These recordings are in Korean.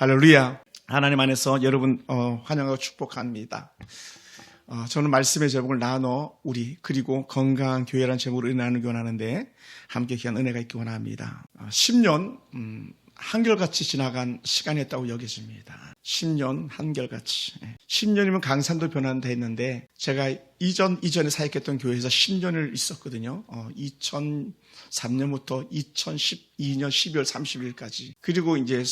할렐루야. 하나님 안에서 여러분 환영하고 축복합니다. 저는 말씀의 제목을 나눠 우리 그리고 건강한 교회라는 제목으로 나누기 원하는데 함께 귀한 은혜가 있기 원합니다. 10년 한결같이 지나간 시간이었다고 여겨집니다. 10년 한결같이. 10년이면 강산도 변한다 했는데 제가 이전에 사역했던 교회에서 10년을 있었거든요. 2003년부터 2012년 12월 30일까지. 그리고 이제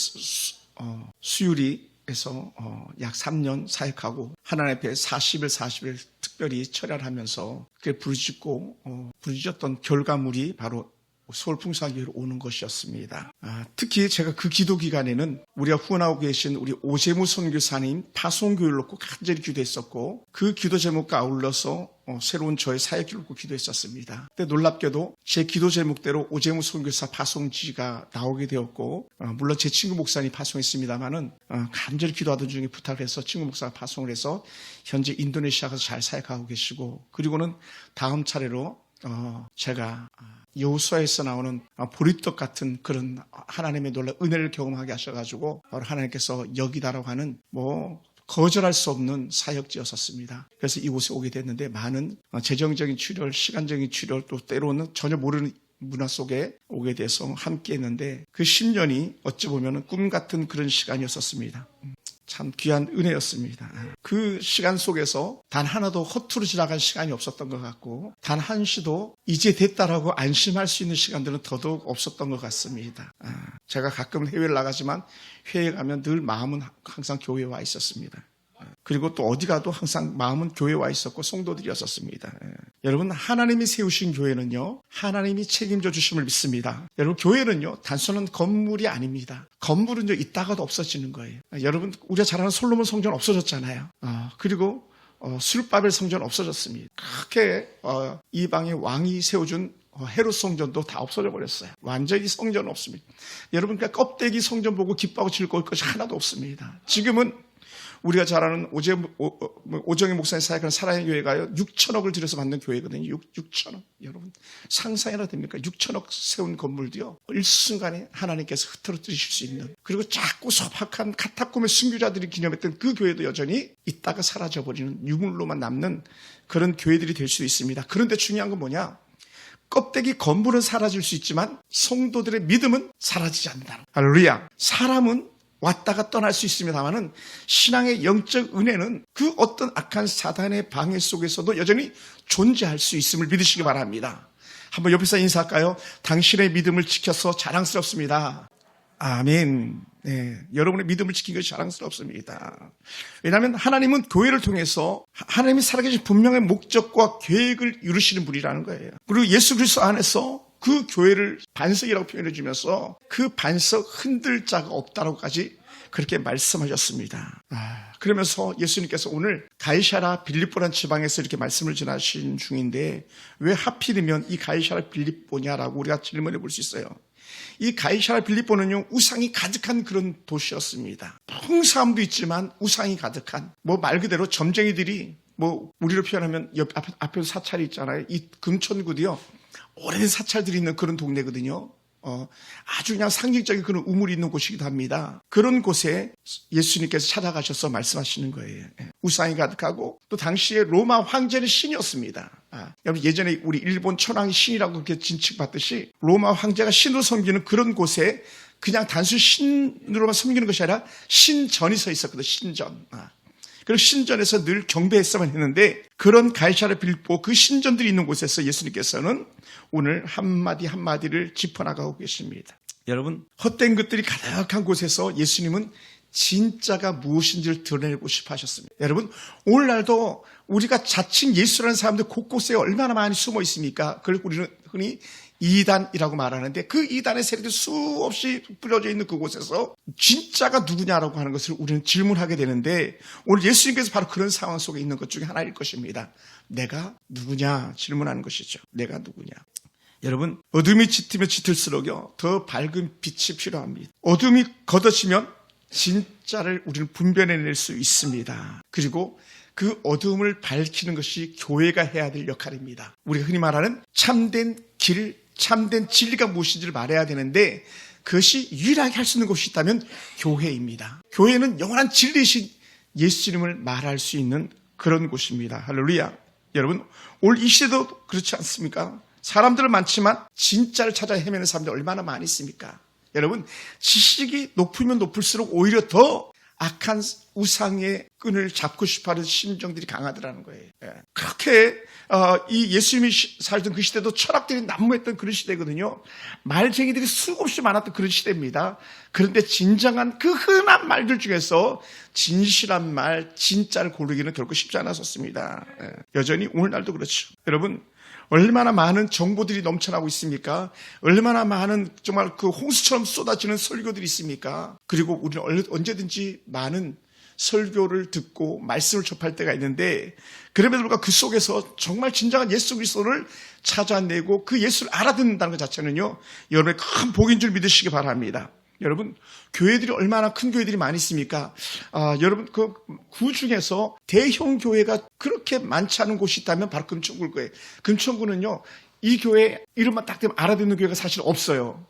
수유리에서 약 3년 사역하고 하나님 앞에 40일 특별히 철야하면서 그게 부르짖었던 결과물이 바로 서울 풍성교회로 오는 것이었습니다. 특히 제가 그 기도 기간에는 우리가 후원하고 계신 우리 오재무 선교사님 파송교회를 놓고 간절히 기도했었고 그 기도 제목과 아울러서 새로운 저의 사역을 놓고 기도했었습니다. 근데 놀랍게도 제 기도 제목대로 오재무 선교사 파송지가 나오게 되었고 물론 제 친구 목사님이 파송했습니다마는 간절히 기도하던 중에 부탁을 해서 친구 목사가 파송을 해서 현재 인도네시아 가서 잘 사역하고 계시고 그리고는 다음 차례로 제가 여호수아에서 나오는 보리떡 같은 그런 하나님의 놀라운 은혜를 경험하게 하셔가지고 바로 하나님께서 여기다라고 하는 거절할 수 없는 사역지였었습니다. 그래서 이곳에 오게 됐는데 많은 재정적인 출혈, 시간적인 출혈 또 때로는 전혀 모르는 문화 속에 오게 돼서 함께 했는데 그 10년이 어찌 보면 꿈 같은 그런 시간이었었습니다. 참 귀한 은혜였습니다. 그 시간 속에서 단 하나도 허투루 지나간 시간이 없었던 것 같고 단 한시도 이제 됐다라고 안심할 수 있는 시간들은 더더욱 없었던 것 같습니다. 제가 가끔 해외를 나가지만 해외에 가면 늘 마음은 항상 교회에 와 있었습니다. 그리고 또 어디 가도 항상 마음은 교회에 와 있었고 성도들이었었습니다. 여러분 하나님이 세우신 교회는요 하나님이 책임져 주심을 믿습니다. 여러분 교회는요 단순한 건물이 아닙니다. 건물은요 있다가도 없어지는 거예요. 여러분 우리가 잘 아는 솔로몬 성전 없어졌잖아요. 그리고 술바벨 성전 없어졌습니다. 그렇게 이방의 왕이 세워준 헤롯 성전도 다 없어져 버렸어요. 완전히 성전은 없습니다. 여러분 그냥 껍데기 성전 보고 기뻐하고 즐거울 것이 하나도 없습니다. 지금은 우리가 잘 아는 오정희 목사님 사역하는 사랑의 교회가요 6천억을 들여서 만든 교회거든요. 6천억. 여러분 상상이나 됩니까? 6천억 세운 건물도요 일순간에 하나님께서 흐트러뜨리실 수 있는 그리고 작고 소박한 카타콤의 순교자들이 기념했던 그 교회도 여전히 있다가 사라져버리는 유물로만 남는 그런 교회들이 될 수 있습니다. 그런데 중요한 건 뭐냐? 껍데기 건물은 사라질 수 있지만 성도들의 믿음은 사라지지 않는다. 할렐루야. 사람은 왔다가 떠날 수 있습니다만은 신앙의 영적 은혜는 그 어떤 악한 사단의 방해 속에서도 여전히 존재할 수 있음을 믿으시기 바랍니다. 한번 옆에서 인사할까요? 당신의 믿음을 지켜서 자랑스럽습니다. 아멘. 네, 여러분의 믿음을 지킨 것이 자랑스럽습니다. 왜냐하면 하나님은 교회를 통해서 하나님이 살아계신 분명한 목적과 계획을 이루시는 분이라는 거예요. 그리고 예수 그리스도 안에서 그 교회를 반석이라고 표현해 주면서 그 반석 흔들 자가 없다라고까지 그렇게 말씀하셨습니다. 그러면서 예수님께서 오늘 가이사랴 빌립보라는 지방에서 이렇게 말씀을 전하신 중인데 왜 하필이면 이 가이사랴 빌립보냐라고 우리가 질문해 볼 수 있어요. 이 가이사랴 빌립보는요 우상이 가득한 그런 도시였습니다. 풍성함도 있지만 우상이 가득한 말 그대로 점쟁이들이 우리로 표현하면 앞에 사찰이 있잖아요. 이 금천구도요 오래된 사찰들이 있는 그런 동네거든요. 아주 그냥 상징적인 그런 우물이 있는 곳이기도 합니다. 그런 곳에 예수님께서 찾아가셔서 말씀하시는 거예요. 우상이 가득하고 또 당시에 로마 황제는 신이었습니다. 여러분 예전에 우리 일본 천황이 신이라고 그렇게 진측받듯이 로마 황제가 신으로 섬기는 그런 곳에 그냥 단순 신으로만 섬기는 것이 아니라 신전이 서 있었거든요. 신전. 그리고 신전에서 늘 경배했어만 했는데 그런 가이사랴 빌립보 그 신전들이 있는 곳에서 예수님께서는 오늘 한마디 한마디를 짚어나가고 계십니다. 여러분 헛된 것들이 가득한 곳에서 예수님은 진짜가 무엇인지를 드러내고 싶어 하셨습니다. 여러분 오늘날도 우리가 자칭 예수라는 사람들 곳곳에 얼마나 많이 숨어 있습니까? 그걸 우리는 흔히 이단이라고 말하는데 그 이단의 세력이 수없이 뿌려져 있는 그곳에서 진짜가 누구냐라고 하는 것을 우리는 질문하게 되는데 오늘 예수님께서 바로 그런 상황 속에 있는 것 중에 하나일 것입니다. 내가 누구냐 질문하는 것이죠. 내가 누구냐. 여러분 어둠이 짙으면 짙을수록요 더 밝은 빛이 필요합니다. 어둠이 걷어지면 진짜를 우리는 분별해낼 수 있습니다. 그리고 그 어둠을 밝히는 것이 교회가 해야 될 역할입니다. 우리가 흔히 말하는 참된 길, 참된 진리가 무엇인지를 말해야 되는데 그것이 유일하게 할 수 있는 곳이 있다면 교회입니다. 교회는 영원한 진리이신 예수님을 말할 수 있는 그런 곳입니다. 할렐루야. 여러분, 올 이 시대도 그렇지 않습니까? 사람들은 많지만 진짜를 찾아 헤매는 사람들이 얼마나 많이 있습니까? 여러분, 지식이 높으면 높을수록 오히려 더 악한 우상의 끈을 잡고 싶어하는 심정들이 강하더라는 거예요. 그렇게 이 예수님이 살던 그 시대도 철학들이 난무했던 그런 시대거든요. 말쟁이들이 수없이 많았던 그런 시대입니다. 그런데 진정한 그 흔한 말들 중에서 진실한 말, 진짜를 고르기는 결코 쉽지 않았었습니다. 여전히 오늘날도 그렇죠. 여러분, 얼마나 많은 정보들이 넘쳐나고 있습니까? 얼마나 많은 정말 그 홍수처럼 쏟아지는 설교들이 있습니까? 그리고 우리는 언제든지 많은 설교를 듣고 말씀을 접할 때가 있는데, 그럼에도 불구하고 그 속에서 정말 진정한 예수 그리스도를 찾아내고 그 예수를 알아듣는다는 것 자체는요, 여러분의 큰 복인 줄 믿으시기 바랍니다. 여러분, 교회들이 얼마나 큰 교회들이 많이 있습니까? 여러분, 그 구 중에서 대형 교회가 그렇게 많지 않은 곳이 있다면 바로 금천구일 거예요. 금천구는요, 이 교회 이름만 딱 되면 알아듣는 교회가 사실 없어요.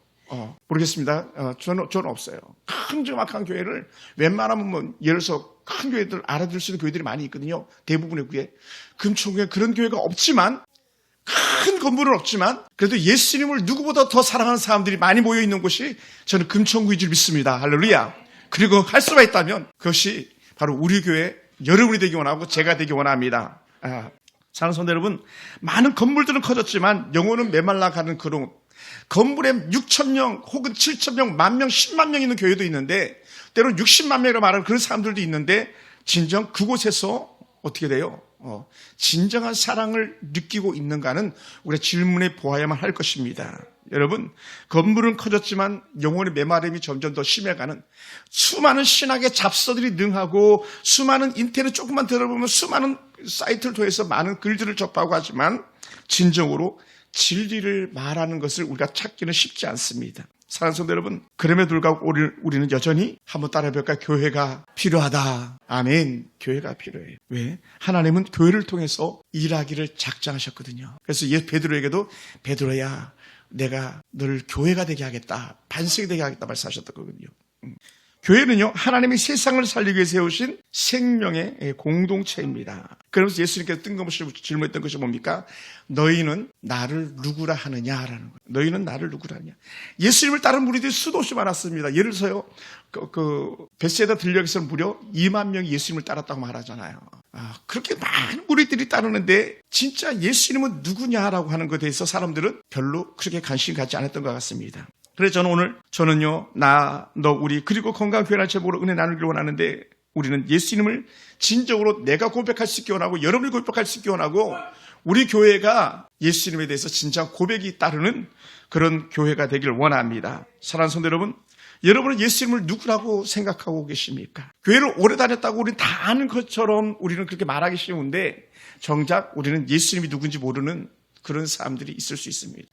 모르겠습니다. 저는 없어요. 큰 정확한 교회를 웬만하면 뭐 예를 들어서 큰 교회들 알아들 수 있는 교회들이 많이 있거든요. 대부분의 교회. 금천구에 그런 교회가 없지만, 큰 건물은 없지만 그래도 예수님을 누구보다 더 사랑하는 사람들이 많이 모여있는 곳이 저는 금천구인 줄 믿습니다. 할렐루야. 그리고 할 수가 있다면 그것이 바로 우리 교회 여러분이 되기 원하고 제가 되기 원합니다. 사랑하는 성도 여러분, 많은 건물들은 커졌지만 영혼은 메말라가는 그런 건물에 6,000명 혹은 7,000명, 10,000명, 10만 명 있는 교회도 있는데 때로는 60만 명이라고 말하는 그런 사람들도 있는데 진정 그곳에서 어떻게 돼요? 진정한 사랑을 느끼고 있는가는 우리가 질문해 보아야만 할 것입니다. 여러분, 건물은 커졌지만 영혼의 메마름이 점점 더 심해가는 수많은 신학의 잡서들이 능하고 수많은 인터넷 조금만 들어보면 수많은 사이트를 통해서 많은 글들을 접하고 하지만 진정으로 진리를 말하는 것을 우리가 찾기는 쉽지 않습니다. 사랑하는 성도 여러분, 그럼에도 불구하고 우리는 여전히 한번 따라해볼까요? 교회가 필요하다. 아멘. 교회가 필요해요. 왜? 하나님은 교회를 통해서 일하기를 작정하셨거든요. 그래서 베드로에게도 베드로야, 내가 너를 교회가 되게 하겠다. 반석이 되게 하겠다 말씀하셨던 거거든요. 교회는요, 하나님이 세상을 살리기 위해 세우신 생명의 공동체입니다. 그러면서 예수님께서 뜬금없이 질문했던 것이 뭡니까? 너희는 나를 누구라 하느냐라는 거예요. 너희는 나를 누구라 하느냐. 예수님을 따른 무리들이 수도 없이 많았습니다. 예를 들어서요, 베세다 들녘에서는 무려 2만 명이 예수님을 따랐다고 말하잖아요. 그렇게 많은 무리들이 따르는데 진짜 예수님은 누구냐라고 하는 것에 대해서 사람들은 별로 그렇게 관심 갖지 않았던 것 같습니다. 그래서 저는요, 너, 우리, 그리고 건강한 교회를 제목으로 은혜 나누기를 원하는데, 우리는 예수님을 진정으로 내가 고백할 수 있게 원하고, 여러분이 고백할 수 있게 원하고, 우리 교회가 예수님에 대해서 진짜 고백이 따르는 그런 교회가 되길 원합니다. 사랑하는 성도 여러분, 여러분은 예수님을 누구라고 생각하고 계십니까? 교회를 오래 다녔다고 우리는 다 아는 것처럼 우리는 그렇게 말하기 쉬운데, 정작 우리는 예수님이 누군지 모르는 그런 사람들이 있을 수 있습니다.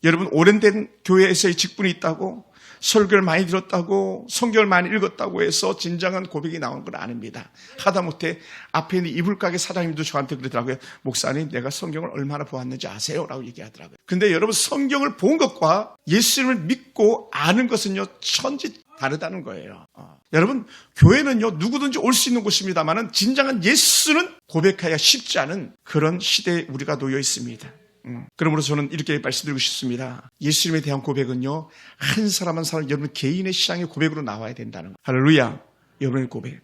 여러분, 오랜된 교회에서의 직분이 있다고, 설교를 많이 들었다고, 성경을 많이 읽었다고 해서 진정한 고백이 나오는 건 아닙니다. 하다못해 앞에 있는 이불가게 사장님도 저한테 그러더라고요. 목사님, 내가 성경을 얼마나 보았는지 아세요? 라고 얘기하더라고요. 근데 여러분, 성경을 본 것과 예수님을 믿고 아는 것은요, 천지 다르다는 거예요. 여러분, 교회는요, 누구든지 올 수 있는 곳입니다만은 진정한 예수는 고백하기가 쉽지 않은 그런 시대에 우리가 놓여 있습니다. 그러므로 저는 이렇게 말씀드리고 싶습니다. 예수님에 대한 고백은요, 한 사람 한 사람 여러분 개인의 신앙의 고백으로 나와야 된다는 거예요. 할렐루야. 여러분의 고백.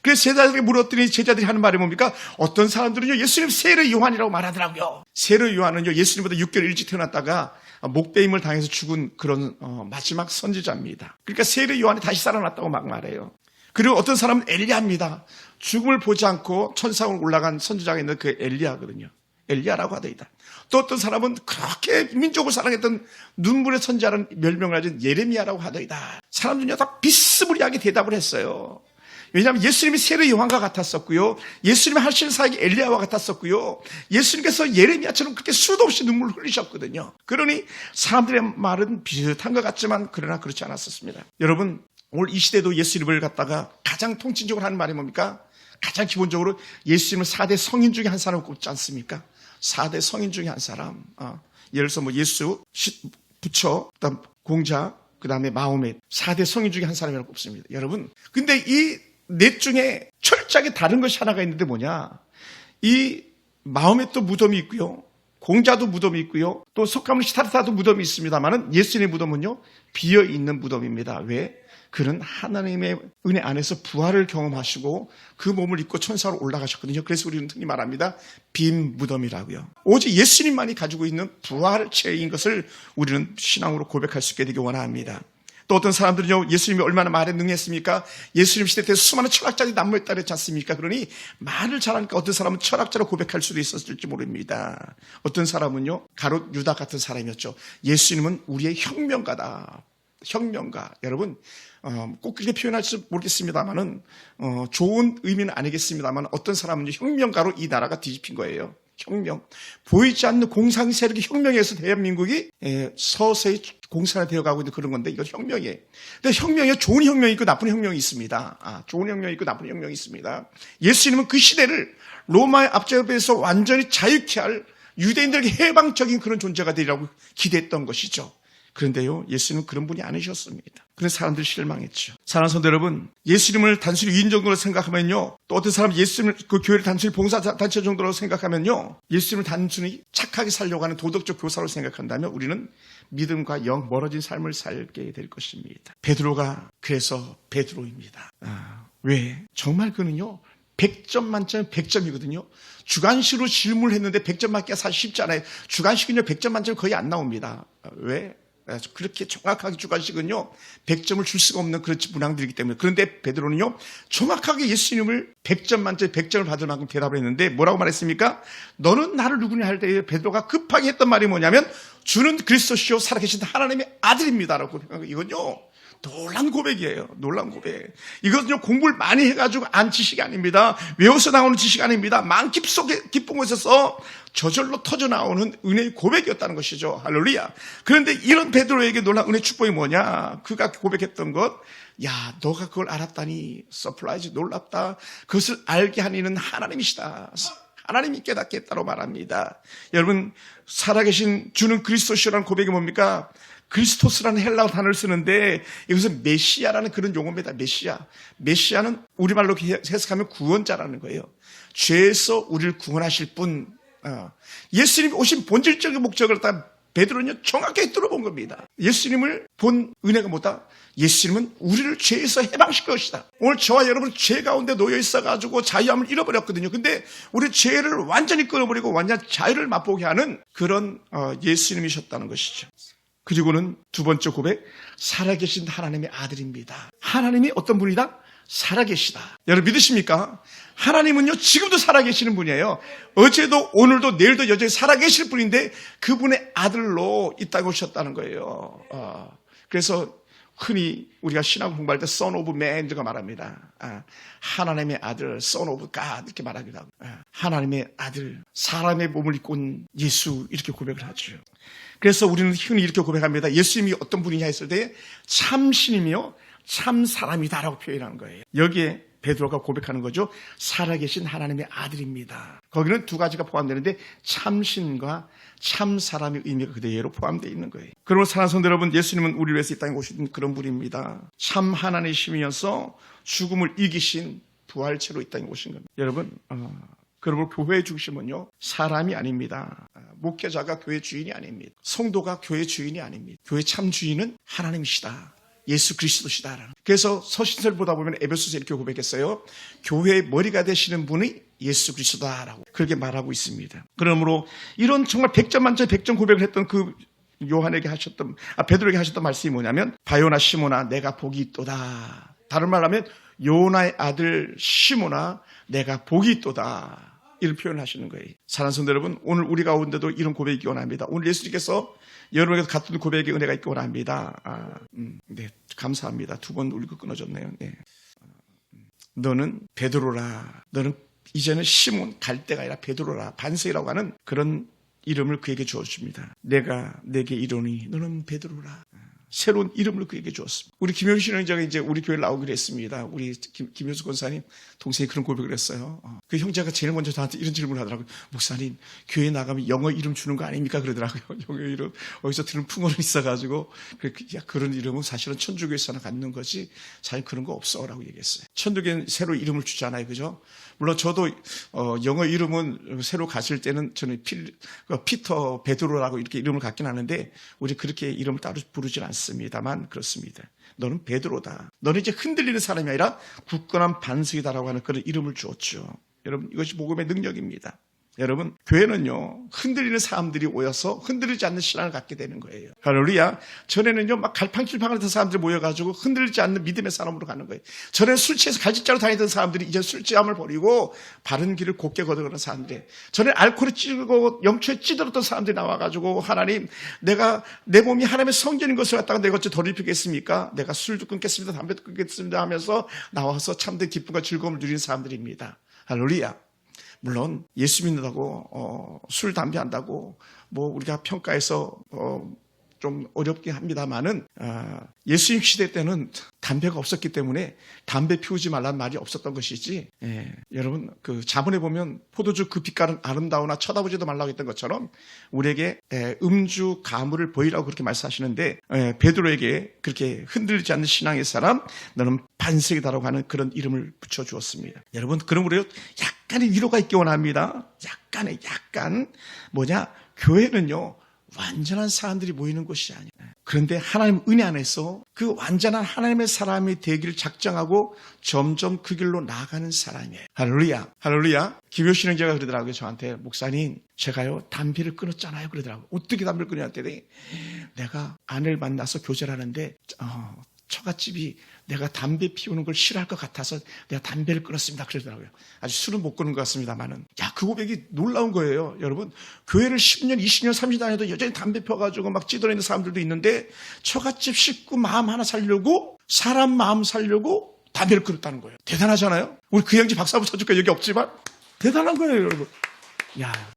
그래서 제자들에게 물었더니 제자들이 하는 말이 뭡니까? 어떤 사람들은요, 예수님 세례 요한이라고 말하더라고요. 세례 요한은요, 예수님보다 6개월 일찍 태어났다가 목베임을 당해서 죽은 그런 마지막 선지자입니다. 그러니까 세례 요한이 다시 살아났다고 막 말해요. 그리고 어떤 사람은 엘리야입니다. 죽음을 보지 않고 천상으로 올라간 선지자가 있는 그 엘리야거든요. 엘리야라고 하더이다. 또 어떤 사람은 그렇게 민족을 사랑했던 눈물의 선지자라는 별명을 가진 예레미야라고 하더이다. 사람들은요, 다 비스무리하게 대답을 했어요. 왜냐하면 예수님이 세례 요한과 같았었고요, 예수님이 하시는 사역이 엘리야와 같았었고요, 예수님께서 예레미야처럼 그렇게 수도 없이 눈물을 흘리셨거든요. 그러니 사람들의 말은 비슷한 것 같지만 그러나 그렇지 않았었습니다. 여러분, 오늘 이 시대도 예수님을 갖다가 가장 통칭적으로 하는 말이 뭡니까? 가장 기본적으로 예수님을 4대 성인 중에 한 사람을 꼽지 않습니까? 4대 성인 중에 한 사람. 예를 들어서 뭐 예수, 부처, 그다음 공자, 그 다음에 마호멧, 4대 성인 중에 한 사람이라고 꼽습니다. 여러분, 근데 이 넷 중에 철저하게 다른 것이 하나가 있는데 뭐냐? 이 마호멧도 무덤이 있고요. 공자도 무덤이 있고요. 또 석가모니 시타르타도 무덤이 있습니다만은 예수님의 무덤은요, 비어있는 무덤입니다. 왜? 그는 하나님의 은혜 안에서 부활을 경험하시고 그 몸을 입고 천사로 올라가셨거든요. 그래서 우리는 흔히 말합니다. 빈 무덤이라고요. 오직 예수님만이 가지고 있는 부활체인 것을 우리는 신앙으로 고백할 수 있게 되기 원합니다. 또 어떤 사람들은요, 예수님이 얼마나 말에 능했습니까? 예수님 시대 때 수많은 철학자들이 난무했다 그랬지 않습니까? 그러니 말을 잘하니까 어떤 사람은 철학자로 고백할 수도 있었을지 모릅니다. 어떤 사람은요, 가롯 유다 같은 사람이었죠. 예수님은 우리의 혁명가다. 혁명가. 여러분, 꼭 그렇게 표현할지 모르겠습니다만은, 좋은 의미는 아니겠습니다만, 어떤 사람은 혁명가로 이 나라가 뒤집힌 거예요. 혁명. 보이지 않는 공상 세력의 혁명에서 대한민국이 서서히 공산화 되어가고 있는 그런 건데, 이건 혁명이에요. 근데 혁명에 좋은 혁명이 있고 나쁜 혁명이 있습니다. 좋은 혁명이 있고 나쁜 혁명이 있습니다. 예수님은 그 시대를 로마의 압제에서 완전히 자유케 할 유대인들에게 해방적인 그런 존재가 되리라고 기대했던 것이죠. 그런데요, 예수님은 그런 분이 아니셨습니다. 그래서 사람들이 실망했죠. 사랑하는 성도 여러분, 예수님을 단순히 위인 정도로 생각하면요, 또 어떤 사람은 예수님을 그 교회를 단순히 봉사단체 정도로 생각하면요, 예수님을 단순히 착하게 살려고 하는 도덕적 교사로 생각한다면 우리는 믿음과 영 멀어진 삶을 살게 될 것입니다. 베드로가 그래서 베드로입니다. 왜? 정말 그는요, 100점 만점에 100점이거든요. 주관식으로 질문을 했는데 100점 맞기가 사실 쉽지 않아요. 주관식은요, 100점 만점 거의 안 나옵니다. 왜? 그렇게 정확하게 주관식은요, 100점을 줄 수가 없는 그런 문항들이기 때문에. 그런데 베드로는요, 정확하게 예수님을 100점 만점에 100점을 받을 만큼 대답을 했는데 뭐라고 말했습니까? 너는 나를 누구냐 할 때 베드로가 급하게 했던 말이 뭐냐면, 주는 그리스도시요 살아계신 하나님의 아들입니다라고. 이건요, 놀란 고백이에요. 놀란 고백. 이것은요, 공부를 많이 해가지고 안 지식이 아닙니다. 외워서 나오는 지식이 아닙니다. 마음 깊은 곳에서 저절로 터져 나오는 은혜의 고백이었다는 것이죠. 할렐루야. 그런데 이런 베드로에게 놀란 은혜의 축복이 뭐냐? 그가 고백했던 것, 야, 너가 그걸 알았다니 서프라이즈, 놀랍다. 그것을 알게 한 이는 하나님이시다. 하나님이 깨닫게 했다고 말합니다. 여러분, 살아계신 주는 그리스도시라는 고백이 뭡니까? 그리스토스라는 헬라어 단어를 쓰는데 이것은 메시아라는 그런 용어입니다. 메시아는 우리말로 해석하면 구원자라는 거예요. 죄에서 우리를 구원하실 분. 예수님이 오신 본질적인 목적을 다 베드로는 정확하게 뚫어본 겁니다. 예수님을 본 은혜가 뭐다? 예수님은 우리를 죄에서 해방시킬 것이다. 오늘 저와 여러분 죄 가운데 놓여 있어가지고 자유함을 잃어버렸거든요. 근데 우리 죄를 완전히 끊어버리고 완전 자유를 맛보게 하는 그런 예수님이셨다는 것이죠. 그리고는 두 번째 고백, 살아계신 하나님의 아들입니다. 하나님이 어떤 분이다? 살아계시다. 여러분 믿으십니까? 하나님은요, 지금도 살아계시는 분이에요. 어제도 오늘도 내일도 여전히 살아계실 분인데 그분의 아들로 이 땅에 오셨다는 거예요. 그래서 흔히 우리가 신학 공부할 때 Son of Man 이렇게 말합니다. 하나님의 아들, Son of God 이렇게 말하기도 하고, 하나님의 아들, 사람의 몸을 입고 온 예수 이렇게 고백을 하죠. 그래서 우리는 흔히 이렇게 고백합니다. 예수님이 어떤 분이냐 했을 때 참신이며 참 사람이다라고 표현하는 거예요. 여기에 베드로가 고백하는 거죠. 살아계신 하나님의 아들입니다. 거기는 두 가지가 포함되는데 참신과 참 사람의 의미가 그대로 포함되어 있는 거예요. 그러므로 사랑하는 성도 여러분, 예수님은 우리를 위해서 이 땅에 오신 그런 분입니다. 참 하나님이시면서 죽음을 이기신 부활체로 이 땅에 오신 겁니다. 여러분, 그러므로 교회의 중심은요, 사람이 아닙니다. 목회자가 교회 주인이 아닙니다. 성도가 교회 주인이 아닙니다. 교회 참 주인은 하나님이시다. 예수 그리스도시다. 그래서 서신서를 보다 보면 에베소서 이렇게 고백했어요. 교회의 머리가 되시는 분이 예수 그리스도다라고 그렇게 말하고 있습니다. 그러므로 이런 정말 100점 만점에 100점 고백을 했던 그 베드로에게 하셨던 말씀이 뭐냐면, 바요나 시몬아 내가 복이 있도다. 다른 말로 하면 요나의 아들 시몬아 내가 복이 있도다. 이런 표현을 하시는 거예요. 사랑하는 성도 여러분, 오늘 우리 가운데도 이런 고백이 있기 원합니다. 오늘 예수님께서 여러분에게 같은 고백의 은혜가 있기 원합니다. 네, 감사합니다. 두 번 울고 끊어졌네요. 네. 너는 베드로라. 너는 이제는 시몬, 갈 데가 아니라 베드로라. 반석이라고 하는 그런 이름을 그에게 주어줍니다. 내가 내게 이르노니 너는 베드로라. 새로운 이름을 그에게 주었습니다. 우리 김영신 형제가 이제 우리 교회에 나오기로 했습니다. 우리 김효수 권사님 동생이 그런 고백을 했어요. 그 형제가 제일 먼저 저한테 이런 질문을 하더라고요. 목사님, 교회 나가면 영어 이름 주는 거 아닙니까? 그러더라고요. 영어 이름. 어디서 들은 풍어는 있어가지고 그런 이름은 사실은 천주교에서나 갖는 거지 사실 그런 거 없어 라고 얘기했어요. 천주교는 새로 이름을 주잖아요. 그죠? 물론 저도 영어 이름은 새로 갔을 때는 저는 피터 베드로라고 이렇게 이름을 갖긴 하는데 우리 그렇게 이름을 따로 부르진 않습니다만 그렇습니다. 너는 베드로다. 너는 이제 흔들리는 사람이 아니라 굳건한 반석이다라고 하는 그런 이름을 주었죠. 여러분, 이것이 복음의 능력입니다. 여러분, 교회는요, 흔들리는 사람들이 오여서 흔들리지 않는 신앙을 갖게 되는 거예요. 할렐루야. 전에는요, 막 갈팡질팡하던 사람들이 모여가지고 흔들리지 않는 믿음의 사람으로 가는 거예요. 전에는 술 취해서 갈짓자로 다니던 사람들이 이제 술 취함을 버리고 바른 길을 곱게 걷어가는 사람들이, 전에 알코올에 찌고 염초에 찌들었던 사람들이 나와가지고 하나님, 내가 내 몸이 하나님의 성전인 것을 갖다가 내가 어째 더럽히겠습니까? 내가 술도 끊겠습니다. 담배도 끊겠습니다 하면서 나와서 참된 기쁨과 즐거움을 누리는 사람들입니다. 할렐루야. 물론 예수 믿는다고 술, 담배 한다고 뭐 우리가 평가해서 좀 어렵긴 합니다만은 예수님 시대 때는 담배가 없었기 때문에 담배 피우지 말라는 말이 없었던 것이지. 여러분 그 자문에 보면 포도주 그 빛깔은 아름다우나 쳐다보지도 말라고 했던 것처럼 우리에게 음주 가물을 보이라고 그렇게 말씀하시는데 베드로에게 그렇게 흔들리지 않는 신앙의 사람 너는 반석이다라고 하는 그런 이름을 붙여주었습니다. 여러분 그러므로 약간의 위로가 있기 원합니다. 약간 교회는요 완전한 사람들이 모이는 곳이 아니에요. 그런데 하나님 은혜 안에서 그 완전한 하나님의 사람이 되기를 작정하고 점점 그 길로 나아가는 사람이에요. 할렐루야. 할렐루야. 김효신 형제가 그러더라고요. 저한테 목사님 제가요 담배를 끊었잖아요. 그러더라고요. 어떻게 담배를 끊냐 했더니 내가 아내를 만나서 교제를 하는데 처갓집이 내가 담배 피우는 걸 싫어할 것 같아서 내가 담배를 끊었습니다. 그러더라고요. 아직 술은 못 끊은 것 같습니다만은. 그 고백이 놀라운 거예요. 여러분, 교회를 10년, 20년, 30년 다녀도 여전히 담배 펴가지고 막 찌들어있는 사람들도 있는데 처갓집 식구 마음 하나 살려고 사람 마음 살려고 담배를 끊었다는 거예요. 대단하잖아요? 우리 그 형제 박수 한번 쳐줄까? 여기 없지만 대단한 거예요, 여러분.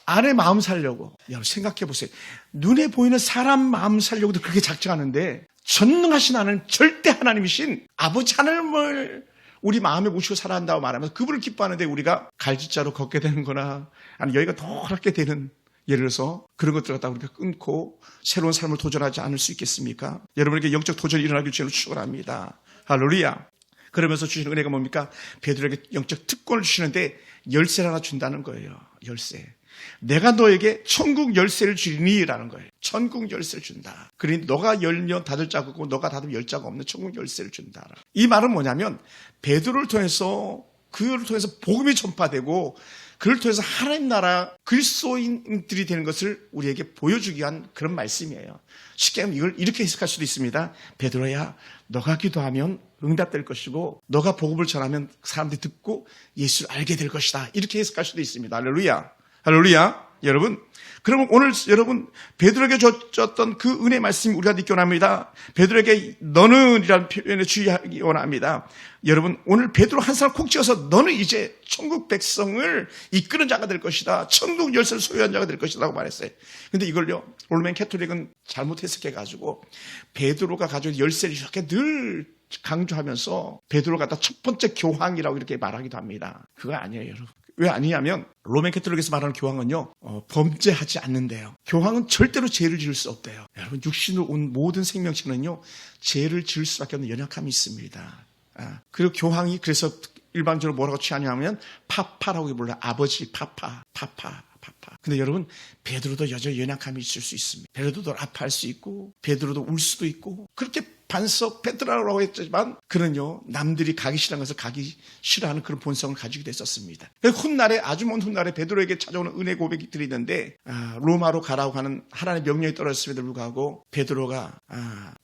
아내 마음 살려고. 여러분 생각해 보세요. 눈에 보이는 사람 마음 살려고도 그렇게 작정하는데 전능하신 하나님, 절대 하나님이신 아버지 하나님을 우리 마음에 모시고 살아야 한다고 말하면서 그분을 기뻐하는데 우리가 갈짓자로 걷게 되는 거나 아니 여기가 더럽게 되는 예를 들어서 그런 것들 갖다 우리가 끊고 새로운 삶을 도전하지 않을 수 있겠습니까? 여러분에게 영적 도전이 일어나길 주님을 축원합니다. 할렐루야. 그러면서 주시는 은혜가 뭡니까? 베드로에게 영적 특권을 주시는데 열쇠를 하나 준다는 거예요. 열쇠. 내가 너에게 천국 열쇠를 주리니 라는 거예요. 천국 열쇠를 준다. 그러니 너가 열면 닫을 자가 없고 너가 닫으면 열 자가 없는 천국 열쇠를 준다. 이 말은 뭐냐면 베드로를 통해서 그를 통해서 복음이 전파되고 그를 통해서 하나님 나라 그리스도인들이 되는 것을 우리에게 보여주기 위한 그런 말씀이에요. 쉽게 하면 이걸 이렇게 해석할 수도 있습니다. 베드로야, 너가 기도하면 응답될 것이고 너가 복음을 전하면 사람들이 듣고 예수를 알게 될 것이다. 이렇게 해석할 수도 있습니다. 할렐루야. 할렐루야. 여러분, 그러면 오늘 여러분 베드로에게 줬던 그 은혜 말씀이 우리가 믿기 원합니다. 베드로에게 너는 이라는 표현에 주의하기 원합니다. 여러분 오늘 베드로 한 사람 콕 찍어서 너는 이제 천국 백성을 이끄는 자가 될 것이다. 천국 열쇠를 소유한 자가 될 것이다 라고 말했어요. 근데 이걸요 롤맨 캐톨릭은 잘못 해석해가지고 베드로가 가지고 열쇠를 이렇게 늘 강조하면서 베드로가 다 첫 번째 교황이라고 이렇게 말하기도 합니다. 그거 아니에요 여러분. 왜 아니냐면 로맨 캐톨릭에서 말하는 교황은요 범죄하지 않는데요. 교황은 절대로 죄를 지을 수 없대요. 여러분 육신으로 온 모든 생명체는요 죄를 지을 수밖에 없는 연약함이 있습니다. 그리고 교황이 그래서 일반적으로 뭐라고 취하냐면 파파라고 불러요. 아버지 파파. 근데 여러분 베드로도 여전히 연약함이 있을 수 있습니다. 베드로도 아파할 수 있고 베드로도 울 수도 있고 그렇게 반석 베드로라고 했지만 그는요 남들이 가기 싫어하는 것을 가기 싫어하는 그런 본성을 가지기도 했었습니다. 훗날에 아주 먼 훗날에 베드로에게 찾아오는 은혜 고백들이 있는데 로마로 가라고 하는 하나님의 명령이 떨어졌음에도 불구하고 베드로가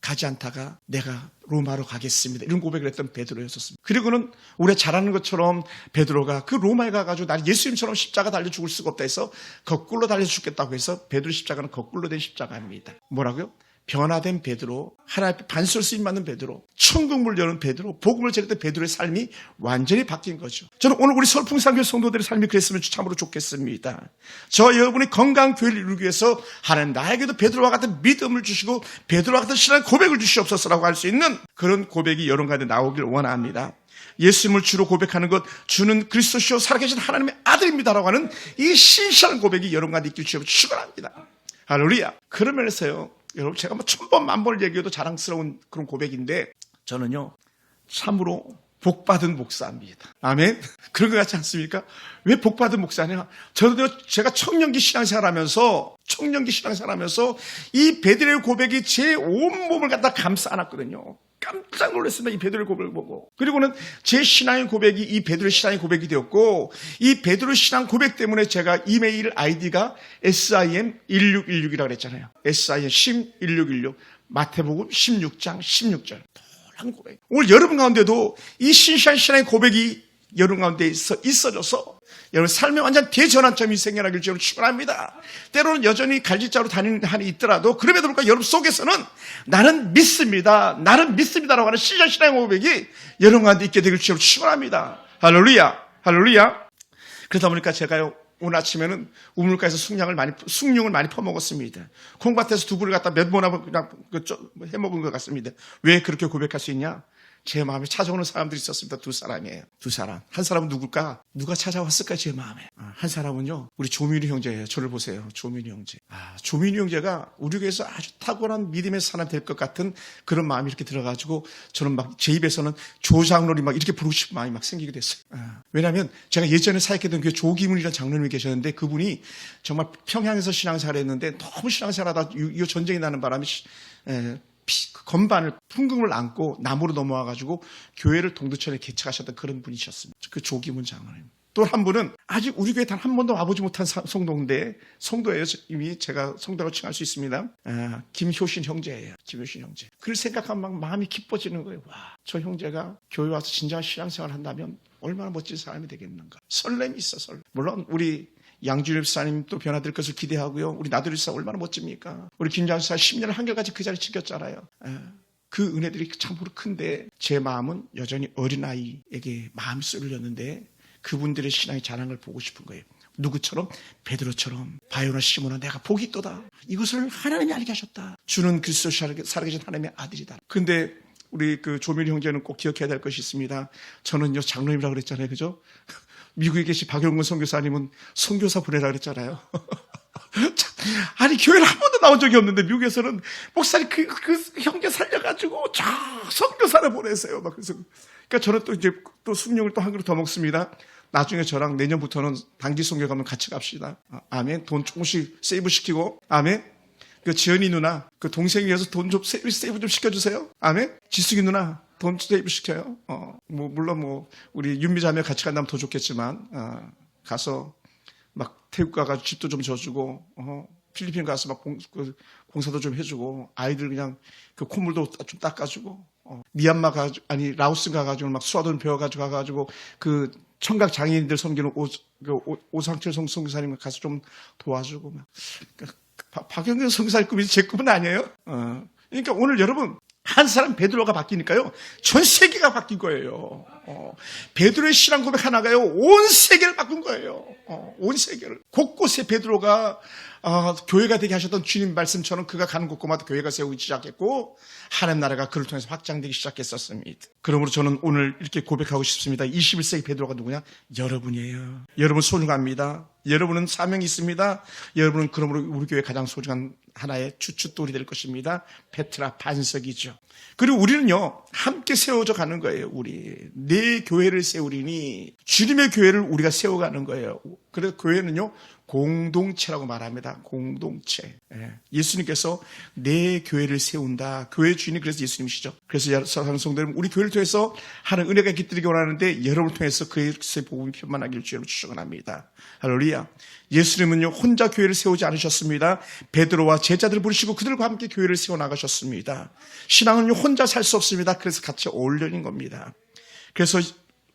가지 않다가 내가 로마로 가겠습니다. 이런 고백을 했던 베드로였었습니다. 그리고는 우리가 잘 아는 것처럼 베드로가 그 로마에 가가지고 나는 예수님처럼 십자가 달려 죽을 수가 없다 해서 거꾸로 달려 죽겠다고 해서 베드로 십자가는 거꾸로 된 십자가입니다. 뭐라고요? 변화된 베드로, 하나님 앞에 반설 쓰임 받는 베드로, 천국문을 여는 베드로, 복음을 전했던 베드로의 삶이 완전히 바뀐 거죠. 저는 오늘 우리 서울풍산교회 성도들의 삶이 그랬으면 참으로 좋겠습니다. 저 여러분이 건강한 교회를 이루기 위해서 하나님 나에게도 베드로와 같은 믿음을 주시고 베드로와 같은 신앙 고백을 주시옵소서라고 할 수 있는 그런 고백이 여러분 가운데 나오길 원합니다. 예수님을 주로 고백하는 것, 주는 그리스도시요 살아계신 하나님의 아들입니다라고 하는 이 신실한 고백이 여러분 가운데 있길 주여 축원합니다. 할렐루야. 그런 면에서요, 여러분 제가 뭐 1000번 만번 얘기해도 자랑스러운 그런 고백인데 저는요 참으로 복받은 목사입니다. 아멘. 그런 것 같지 않습니까? 왜 복받은 목사냐? 저도 제가 청년기 신앙생활하면서 이 베드로의 고백이 제 온몸을 갖다 감싸 안았거든요. 깜짝 놀랐습니다. 이 베드로의 고백을 보고. 그리고는 제 신앙의 고백이 이 베드로의 신앙의 고백이 되었고, 이 베드로의 신앙 고백 때문에 제가 이메일 아이디가 SIM1616이라고 그랬잖아요. SIM1616. 마태복음 16장 16절. 놀라운 고백. 오늘 여러분 가운데도 이 신실한 신앙의 고백이 여러분 가운데 있어져서 여러분 삶에 완전 대전환점이 생겨나길 저는 축원합니다. 때로는 여전히 갈짓자로 다니는 한이 있더라도 그럼에도 불구하고 여러분 속에서는 나는 믿습니다라고 하는 신실한 신앙의 고백이 여러분 가운데 있게 되길 저는 축원합니다. 할렐루야, 할렐루야. 그러다 보니까 제가요 오늘 아침에는 우물가에서 숭늉을 많이 퍼먹었습니다. 콩밭에서 두부를 갖다 몇 모나 그냥 해먹은 것 같습니다. 왜 그렇게 고백할 수 있냐? 제 마음에 찾아오는 사람들이 있었습니다. 두 사람이에요. 두 사람. 한 사람은 누굴까? 누가 찾아왔을까? 제 마음에. 한 사람은요, 우리 조민우 형제예요. 저를 보세요. 조민우 형제. 조민우 형제가 우리 교회에서 아주 탁월한 믿음의 사람 될 것 같은 그런 마음이 이렇게 들어가지고 저는 막 제 입에서는 조장로리 막 이렇게 부르고 싶은 마음이 막 생기게 됐어요. 왜냐하면 제가 예전에 사역했던 교회 조기문이라는 장로님이 계셨는데 그분이 정말 평양에서 신앙생활을 했는데 너무 신앙생활하다 이 전쟁이 나는 바람에 건반을 풍금을 안고 남으로 넘어와가지고 교회를 동두천에 개척하셨던 그런 분이셨습니다. 그 조기문 장로님. 또 한 분은 아직 우리 교회 단 한 번도 와보지 못한 성도예요. 이미 제가 성도라고 칭할 수 있습니다. 김효신 형제예요. 김효신 형제. 그를 생각하면 막 마음이 기뻐지는 거예요. 와, 저 형제가 교회 와서 진정한 신앙생활을 한다면 얼마나 멋진 사람이 되겠는가. 설렘이 있어, 설렘. 물론 우리 양준일 집사님 또 변화될 것을 기대하고요. 우리 나들이 집사 얼마나 멋집니까? 우리 김장수 집사 10년 한결같이 그 자리 지켰잖아요. 그 은혜들이 참으로 큰데 제 마음은 여전히 어린아이에게 마음이 쏠렸는데 그분들의 신앙의 자랑을 보고 싶은 거예요. 누구처럼? 베드로처럼. 바요나 시몬아 내가 복이 있도다. 이것을 하나님이 알게 하셨다. 주는 그리스도 살아계신 하나님의 아들이다. 근데 우리 그 조민희 형제는 꼭 기억해야 될 것이 있습니다. 저는요 장로님이라고 그랬잖아요. 그죠? 미국에 계신 박영근 선교사님은 선교사 보내라 그랬잖아요. 아니 교회를 한 번도 나온 적이 없는데 미국에서는 목사님 그 형제 살려가지고 저 선교사를 보내세요. 막 그래서 그러니까 저는 또 이제 또 숭늉을 또 한 그릇 더 먹습니다. 나중에 저랑 내년부터는 단기 선교 가면 같이 갑시다. 아멘. 돈 조금씩 세이브 시키고 아멘. 그 지연이 누나 그 동생이 위해서 돈 좀 세이브 좀 시켜주세요. 아멘. 지숙이 누나. 돈 세이브 시켜요. 물론 우리 윤미자매 같이 간다면 더 좋겠지만, 가서 막 태국 가가지고 집도 좀 져주고, 필리핀 가서 막 공사도 좀 해주고, 아이들 그냥 그 콧물도 좀 닦아주고, 미얀마 라오스 가가지고 막 수화돈 배워가지고 가가지고 그 청각 장애인들 섬기는 오상철 선교사님 가서 좀 도와주고, 박영경 선교사님 꿈이 제 꿈은 아니에요. 그러니까 오늘 여러분, 한 사람 베드로가 바뀌니까요 전 세계가 바뀐 거예요. 베드로의 신앙 고백 하나가요 온 세계를 바꾼 거예요. 온 세계를. 곳곳에 베드로가 교회가 되게 하셨던 주님 말씀처럼 그가 가는 곳곳마다 교회가 세우기 시작했고 하나님 나라가 그를 통해서 확장되기 시작했었습니다. 그러므로 저는 오늘 이렇게 고백하고 싶습니다. 21세기 베드로가 누구냐? 여러분이에요. 여러분 소중합니다. 여러분은 사명이 있습니다. 여러분은 그러므로 우리 교회 가장 소중한 하나의 주춧돌이 될 것입니다. 페트라 반석이죠. 그리고 우리는요 함께 세워져 가는 거예요. 내 교회를 세우리니 주님의 교회를 우리가 세워가는 거예요. 그래서 교회는요 공동체라고 말합니다. 공동체. 예수님께서 내 교회를 세운다. 교회 주인이 그래서 예수님이시죠. 그래서 사랑하는 성도 여러분, 우리 교회를 통해서 하는 은혜가 깃들이기 원하는데 여러분을 통해서 그리스도의 복음이 편만하기를 주로 축원합니다. 할렐루야. 예수님은요 혼자 교회를 세우지 않으셨습니다. 베드로와 제자들을 부르시고 그들과 함께 교회를 세워 나가셨습니다. 신앙은요 혼자 살 수 없습니다. 그래서 같이 어울리는 겁니다. 그래서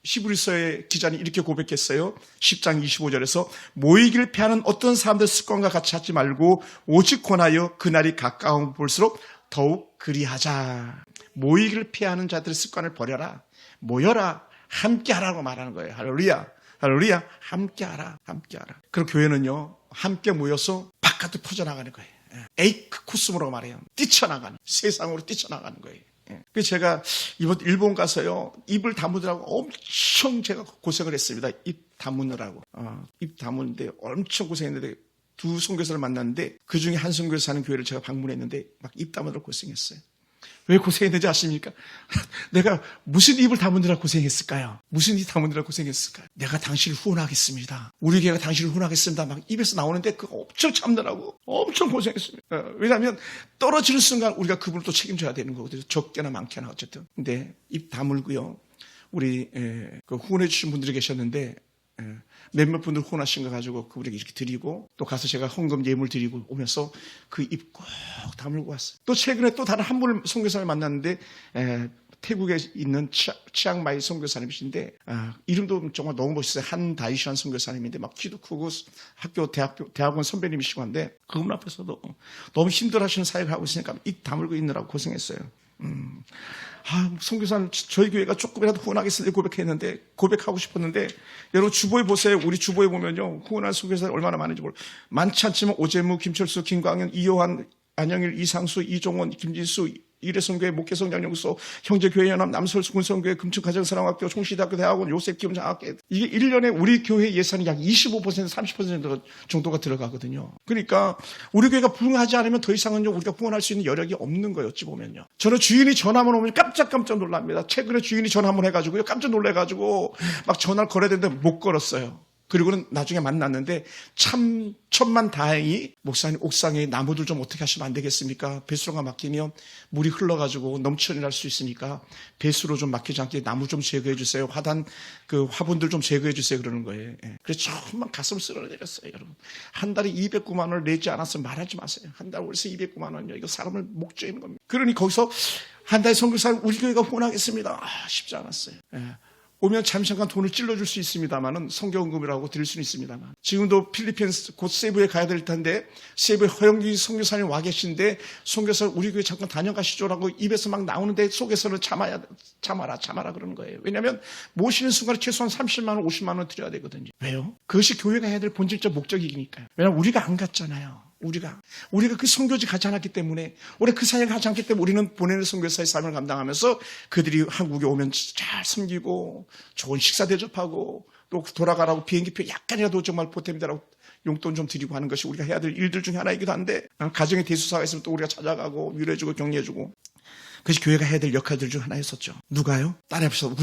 히브리서의 기자는 이렇게 고백했어요. 10장 25절에서 모이기를 패하는 어떤 사람들 습관과 같이 하지 말고 오직 권하여 그날이 가까운 볼수록 더욱 그리하자. 모이기를 피하는 자들의 습관을 버려라. 모여라. 함께하라고 말하는 거예요. 할렐루야. 할렐루야. 함께하라. 함께하라. 그럼 교회는요, 함께 모여서 바깥으로 퍼져나가는 거예요. 에이크코스모라고 말해요. 뛰쳐나가는, 세상으로 뛰쳐나가는 거예요. 그래서 제가 이번 일본 가서요, 입을 다무느라고 엄청 제가 고생을 했습니다. 입 다무느라고. 입 다무는데 엄청 고생했는데, 두 선교사를 만났는데 그 중에 한 선교사 하는 교회를 제가 방문했는데 막 입 다무느라 고생했어요. 왜 고생했는지 아십니까? 내가 무슨 입을 다무느라 고생했을까요? 무슨 입 다무느라 고생했을까요? 내가 당신을 후원하겠습니다. 우리 교회가 당신을 후원하겠습니다. 막 입에서 나오는데 그거 엄청 참느라고 엄청 고생했습니다. 왜냐하면 떨어지는 순간 우리가 그분을 또 책임져야 되는 거거든요. 적게나 많게나 어쨌든. 근데 입 다물고요. 우리 그 후원해 주신 분들이 계셨는데 몇몇 분들 후원하신 거 가지고 그분에게 이렇게 드리고 또 가서 제가 헌금 예물 드리고 오면서 그 입 꼭 다물고 왔어요. 또 최근에 또 다른 한 분을 선교사를 만났는데 태국에 있는 치앙마이 선교사님이신데 이름도 정말 너무 멋있어요. 한다이시안 선교사님인데 막 키도 크고 대학원 선배님이시고 한데 그분 앞에서도 너무 힘들어하시는 사역을 하고 있으니까 입 다물고 있느라고 고생했어요. 선교사는 저희 교회가 조금이라도 후원하겠습니다 고백했는데, 고백하고 싶었는데, 여러분 주보에 보세요. 우리 주보에 보면요, 후원한 선교사가 얼마나 많은지 몰라요. 많지 않지만 오재무, 김철수, 김광현, 이효한, 안영일, 이상수, 이종원, 김진수, 이래선교회, 목회성장영소, 형제교회연합, 남설군성교회, 금천가정사랑학교, 총시대학교, 대학원, 요셉기업장학교. 이게 1년에 우리 교회 예산이 약 25%, 30% 정도가 들어가거든요. 그러니까 우리 교회가 부흥하지 않으면 더 이상은요, 우리가 후원할 수 있는 여력이 없는 거예요, 어찌 보면요. 저는 주인이 전화만 오면 깜짝 놀랍니다. 최근에 주인이 전화 한번 해가지고요, 깜짝 놀래가지고 막 전화를 걸어야 되는데 못 걸었어요. 그리고는 나중에 만났는데 참 천만 다행히 목사님 옥상에 나무들 좀 어떻게 하시면 안 되겠습니까? 배수로가 막히면 물이 흘러가지고 넘쳐날 날 수 있으니까 배수로 좀 막히지 않게 나무 좀 제거해 주세요. 화분들 좀 제거해 주세요. 그러는 거예요. 그래서 정말 가슴을 쓸어내렸어요, 여러분. 한 달에 209만 원을 내지 않았으면 말하지 마세요. 한 달 월세 209만 원이요. 이거 사람을 목 조이는 겁니다. 그러니 거기서 한 달에 선교사를 우리 교회가 후원하겠습니다. 쉽지 않았어요. 오면 잠시간 돈을 찔러줄 수 있습니다만은 성경금이라고 드릴 수는 있습니다만 지금도 필리핀스 곧 세부에 가야 될 텐데 세부에 허영기 선교사님 와 계신데 선교사 우리 교회 잠깐 다녀가시죠라고 입에서 막 나오는데 속에서는 참아라 그러는 거예요. 왜냐하면 모시는 순간에 최소한 30만 원, 50만 원 드려야 되거든요. 왜요? 그것이 교회가 해야 될 본질적 목적이니까요. 왜냐하면 우리가 안 갔잖아요. 우리가 그 선교지 가지 않았기 때문에, 우리가 그 사역을 하지 않기 때문에 우리는 보내는 선교사의 삶을 감당하면서 그들이 한국에 오면 잘 섬기고 좋은 식사 대접하고 또 돌아가라고 비행기표 약간이라도 정말 보탬이 되라고 용돈 좀 드리고 하는 것이 우리가 해야 될 일들 중에 하나이기도 한데, 가정에 대수사가 있으면 또 우리가 찾아가고 위로해주고 격려해주고, 그것이 교회가 해야 될 역할들 중 하나였었죠. 누가요? 따라해보셔서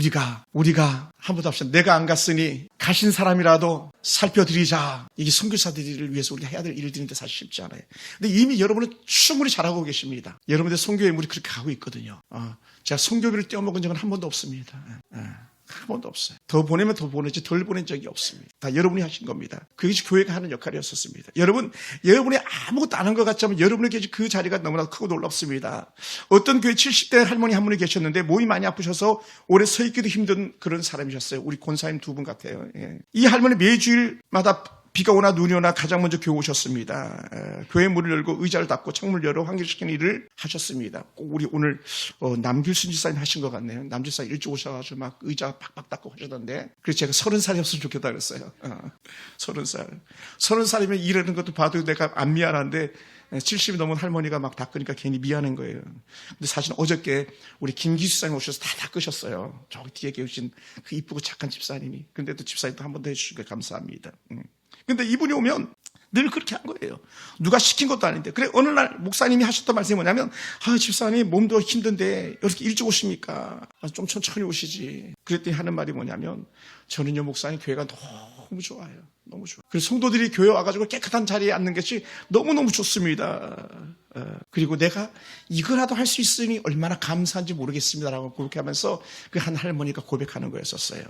우리가 한번더 합시다. 내가 안 갔으니 가신 사람이라도 살펴드리자. 이게 선교사들을 위해서 우리가 해야 될 일들인데 사실 쉽지 않아요. 근데 이미 여러분은 충분히 잘하고 계십니다. 여러분들 선교의 물이 그렇게 가고 있거든요. 제가 선교비를 떼어먹은 적은 한 번도 없습니다. 한 번도 없어요. 더 보내면 더 보내지 덜 보낸 적이 없습니다. 다 여러분이 하신 겁니다. 그것이 교회가 하는 역할이었었습니다. 여러분이 아무것도 안 한 것 같지만 여러분에게 그 자리가 너무나 크고 놀랍습니다. 어떤 교회 70대 할머니 한 분이 계셨는데 몸이 많이 아프셔서 오래 서 있기도 힘든 그런 사람이셨어요. 우리 권사님 두 분 같아요. 이 할머니 매주일마다 비가 오나 눈이 오나 가장 먼저 교회 오셨습니다. 교회 문을 열고 의자를 닫고 창문을 열어 환기시키는 일을 하셨습니다. 꼭 우리 오늘 남길순 지사님 하신 것 같네요. 남 지사 일찍 오셔가지고 막 의자 팍팍 닦고 하셨던데, 그래서 제가 30살이었으면 좋겠다 그랬어요. 30살. 30살이면 일하는 것도 봐도 내가 안 미안한데 70이 넘은 할머니가 막 닦으니까 괜히 미안한 거예요. 근데 사실 어저께 우리 김기수사님 오셔서 다 닦으셨어요. 저기 뒤에 계신 그 이쁘고 착한 집사님이. 근데도 집사님도 한 번 더 해주시니까 감사합니다. 근데 이분이 오면 늘 그렇게 한 거예요. 누가 시킨 것도 아닌데. 그래, 어느 날 목사님이 하셨던 말씀이 뭐냐면, 집사님 몸도 힘든데 이렇게 일찍 오십니까? 좀 천천히 오시지. 그랬더니 하는 말이 뭐냐면, 저는요 목사님 교회가 너무 좋아요. 너무 좋아요. 그래서 성도들이 교회 와가지고 깨끗한 자리에 앉는 것이 너무너무 좋습니다. 그리고 내가 이거라도 할 수 있으니 얼마나 감사한지 모르겠습니다라고 그렇게 하면서 그 한 할머니가 고백하는 거였었어요.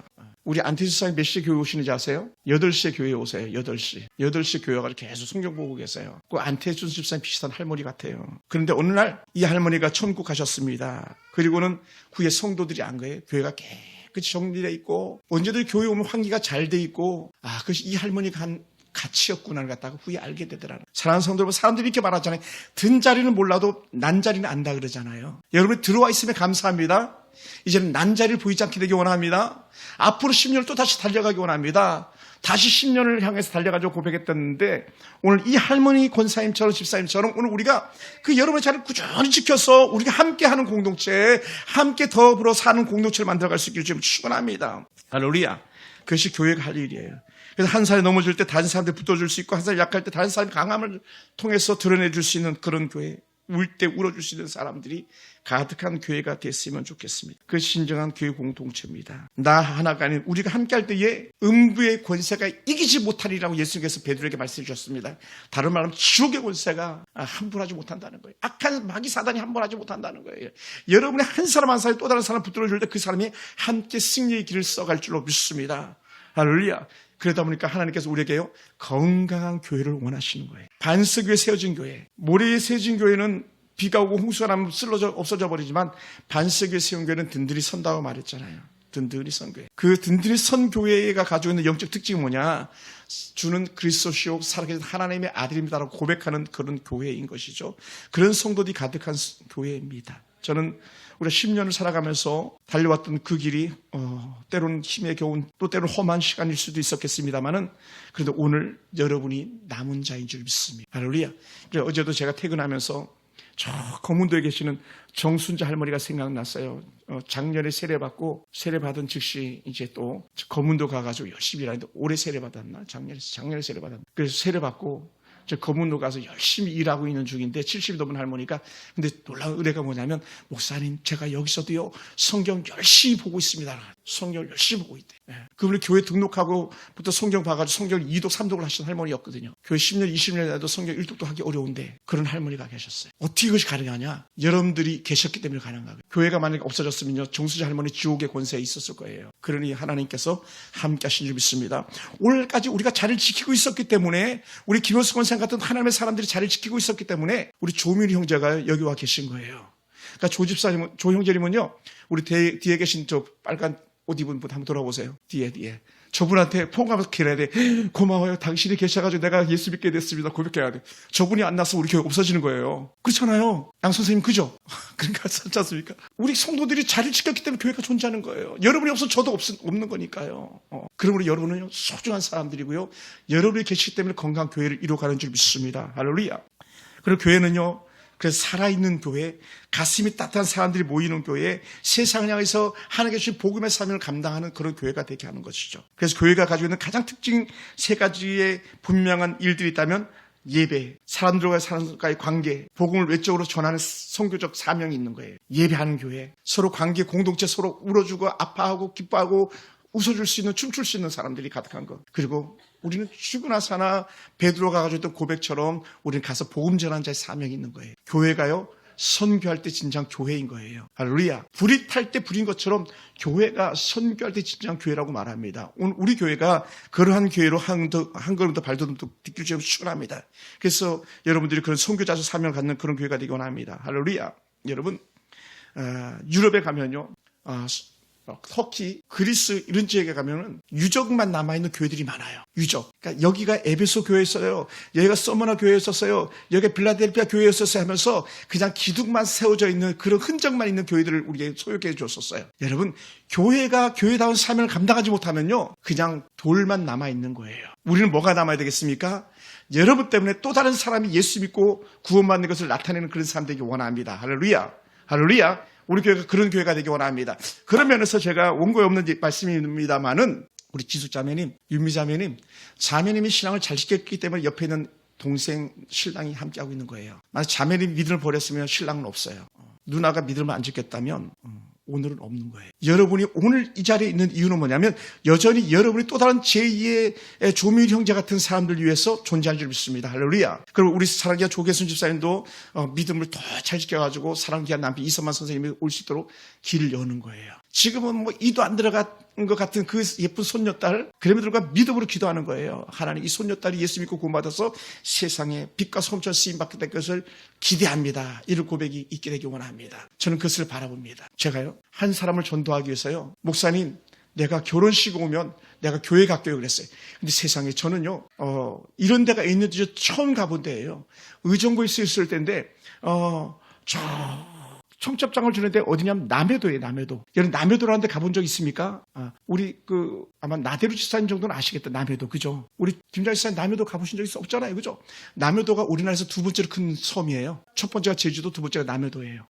우리 안티수사님 몇 시에 교회 오시는지 아세요? 8시에 교회 오세요. 8시. 8시에 교회 와가지고 계속 성경 보고 계세요. 그 안태준 집사님 비슷한 할머니 같아요. 그런데 어느 날 이 할머니가 천국 가셨습니다. 그리고는 후에 성도들이 안 거예요. 교회가 깨끗이 정리되어 있고, 언제든 교회 오면 환기가 잘 돼 있고, 그것이 이 할머니가 한 가치였구나를 갖다가 후에 알게 되더라고요. 사랑하는 성도 여러분, 사람들이 이렇게 말하잖아요. 든 자리는 몰라도 난 자리는 안다 그러잖아요. 여러분이 들어와 있으면 감사합니다. 이제는 난 자리를 보이지 않게 되기 원합니다. 앞으로 10년을 또 다시 달려가기 원합니다. 다시 10년을 향해서 달려가지고 고백했었는데, 오늘 이 할머니 권사님처럼 집사님처럼 오늘 우리가 그 여러분의 자리를 꾸준히 지켜서 우리가 함께하는 공동체, 함께 더불어 사는 공동체를 만들어갈 수 있기를 지금 축원합니다. 할렐루야. 그것이 교회가 할 일이에요. 그래서 한 사람이 넘어질 때 다른 사람들 붙어줄 수 있고, 한 사람이 약할 때 다른 사람이 강함을 통해서 드러내줄 수 있는 그런 교회, 울 때 울어줄 수 있는 사람들이 가득한 교회가 됐으면 좋겠습니다. 그것이 진정한 교회 공동체입니다. 나 하나가 아닌 우리가 함께할 때에 음부의 권세가 이기지 못하리라고 예수님께서 베드로에게 말씀해 주셨습니다. 다른 말하면 지옥의 권세가 함부로 하지 못한다는 거예요. 악한 마귀 사단이 함부로 하지 못한다는 거예요. 여러분의 한 사람 한 사람이 또 다른 사람 붙들어줄 때 그 사람이 함께 승리의 길을 써갈 줄로 믿습니다. 할렐루야. 그러다 보니까 하나님께서 우리에게요, 건강한 교회를 원하시는 거예요. 반석 위에 세워진 교회, 모래에 세워진 교회는 비가 오고 홍수가 나면 없어져 버리지만, 반석 위에 세운 교회는 든든히 선다고 말했잖아요. 든든히 선 교회. 그 든든히 선 교회가 가지고 있는 영적 특징이 뭐냐? 주는 그리스도시요 살아계신 하나님의 아들입니다라고 고백하는 그런 교회인 것이죠. 그런 성도들이 가득한 교회입니다. 저는 우리가 10년을 살아가면서 달려왔던 그 길이 때로는 힘에 겨운, 또 때로는 험한 시간일 수도 있었겠습니다만은, 그래도 오늘 여러분이 남은 자인 줄 믿습니다. 할렐루야. 그래서 어제도 제가 퇴근하면서 저 거문도에 계시는 정순자 할머니가 생각났어요. 작년에 세례받고, 세례받은 즉시 이제 또 거문도 가가지고 열심히 일하는데, 올해 세례받았나? 작년에 세례받았나? 그래서 세례받고 저 거문로 가서 열심히 일하고 있는 중인데, 70이 넘은 할머니가, 근데 놀라운 의뢰가 뭐냐면, 목사님 제가 여기서도요 성경 열심히 보고 있습니다. 성경을 열심히 보고 있대. 그분이 교회 등록하고부터 성경 봐가지고 성경 2독 3독을 하신 할머니였거든요. 교회 10년 20년이라도 성경 1독도 하기 어려운데 그런 할머니가 계셨어요. 어떻게 그것이 가능하냐? 여러분들이 계셨기 때문에 가능한 거예요. 교회가 만약에 없어졌으면요 정수자 할머니 지옥의 권세에 있었을 거예요. 그러니 하나님께서 함께 하신 줄 믿습니다. 오늘까지 우리가 자리를 지키고 있었기 때문에, 우리 김효수 권사님 같은 하나님의 사람들이 자리를 지키고 있었기 때문에 우리 조민희 형제가 여기 와 계신 거예요. 그러니까 조 집사님은, 조 형제님은요, 우리 뒤에 계신 저 빨간 옷 입은 분 한번 돌아보세요. 뒤에. 저분한테 포옹하면서 기도해야 돼. 고마워요. 당신이 계셔가지고 내가 예수 믿게 됐습니다. 고백해야 돼. 저분이 안 나서 우리 교회 없어지는 거예요. 그렇잖아요. 양 선생님 그죠? 그러니까 그렇지 않습니까? 우리 성도들이 자리를 지켰기 때문에 교회가 존재하는 거예요. 여러분이 없으면 저도 없는 거니까요. 그러므로 여러분은 소중한 사람들이고요. 여러분이 계시기 때문에 건강한 교회를 이루어가는 줄 믿습니다. 할렐루야. 그리고 교회는요, 그래서 살아있는 교회, 가슴이 따뜻한 사람들이 모이는 교회, 세상을 향해서 하나님께 주신 복음의 사명을 감당하는 그런 교회가 되게 하는 것이죠. 그래서 교회가 가지고 있는 가장 특징 3가지의 분명한 일들이 있다면, 예배, 사람들과의 관계, 복음을 외적으로 전하는 선교적 사명이 있는 거예요. 예배하는 교회, 서로 관계, 공동체, 서로 울어주고 아파하고 기뻐하고 웃어줄 수 있는, 춤출 수 있는 사람들이 가득한 것. 그리고 우리는 죽으나 사나 베드로가 가지고 있던 고백처럼 우리는 가서 복음 전하는 자의 사명이 있는 거예요. 교회가요, 선교할 때 진정 교회인 거예요. 할렐루야. 불이 탈 때 불인 것처럼 교회가 선교할 때 진정 교회라고 말합니다. 오늘 우리 교회가 그러한 교회로 한 걸음 더 발돋움 딛길 좀 축원합니다. 그래서 여러분들이 그런 선교자적 사명을 갖는 그런 교회가 되기 원합니다. 할렐루야. 여러분, 유럽에 가면요, 터키, 그리스 이런 지역에 가면은 유적만 남아있는 교회들이 많아요. 유적. 그러니까 여기가 에베소 교회였어요. 여기가 서머나 교회였었어요. 여기가 빌라델피아 교회였었어요 하면서 그냥 기둥만 세워져 있는 그런 흔적만 있는 교회들을 우리에게 소유해 줬었어요. 여러분, 교회가 교회다운 사명을 감당하지 못하면요, 그냥 돌만 남아있는 거예요. 우리는 뭐가 남아야 되겠습니까? 여러분 때문에 또 다른 사람이 예수 믿고 구원받는 것을 나타내는 그런 사람 되기 원합니다. 할렐루야. 할렐루야. 우리 교회가 그런 교회가 되기 원합니다. 그런 면에서 제가 원고에 없는 말씀입니다만은, 우리 지숙자매님, 윤미자매님, 자매님이 신앙을 잘 지켰기 때문에 옆에 있는 동생, 신랑이 함께하고 있는 거예요. 만약 자매님이 믿음을 버렸으면 신랑은 없어요. 누나가 믿음을 안 지켰다면 오늘은 없는 거예요. 여러분이 오늘 이 자리에 있는 이유는 뭐냐면, 여전히 여러분이 또 다른 제2의 조미일 형제 같은 사람들 위해서 존재할 줄 믿습니다. 할렐루야. 그리고 우리 사랑기한 조계순 집사님도 믿음을 더 잘 지켜가지고 사랑기한 남편 이선만 선생님이 올 수 있도록 길을 여는 거예요. 지금은 뭐 이도 안 들어간 것 같은 그 예쁜 손녀딸, 그래들과 믿음으로 기도하는 거예요. 하나님, 이 손녀딸이 예수 믿고 구원받아서 세상에 빛과 소금처럼 쓰임받게 될 것을 기대합니다. 이런 고백이 있게 되기 원합니다. 저는 그것을 바라봅니다. 제가요, 한 사람을 전도하기 위해서요, 목사님 내가 결혼식 오면 내가 교회 갈게요 그랬어요. 근데 세상에 저는요, 이런 데가 있는지 처음 가본 데예요. 의정부에 있을 때인데, 저 청첩장을 주는데 어디냐면 남해도예요, 남해도. 여러분, 남해도라는 데 가본 적 있습니까? 우리 아마 나대루 지사님 정도는 아시겠다, 남해도. 그죠? 우리 김장희 지사님 남해도 가보신 적 없잖아요. 그죠? 남해도가 우리나라에서 두 번째로 큰 섬이에요. 첫 번째가 제주도, 두 번째가 남해도예요.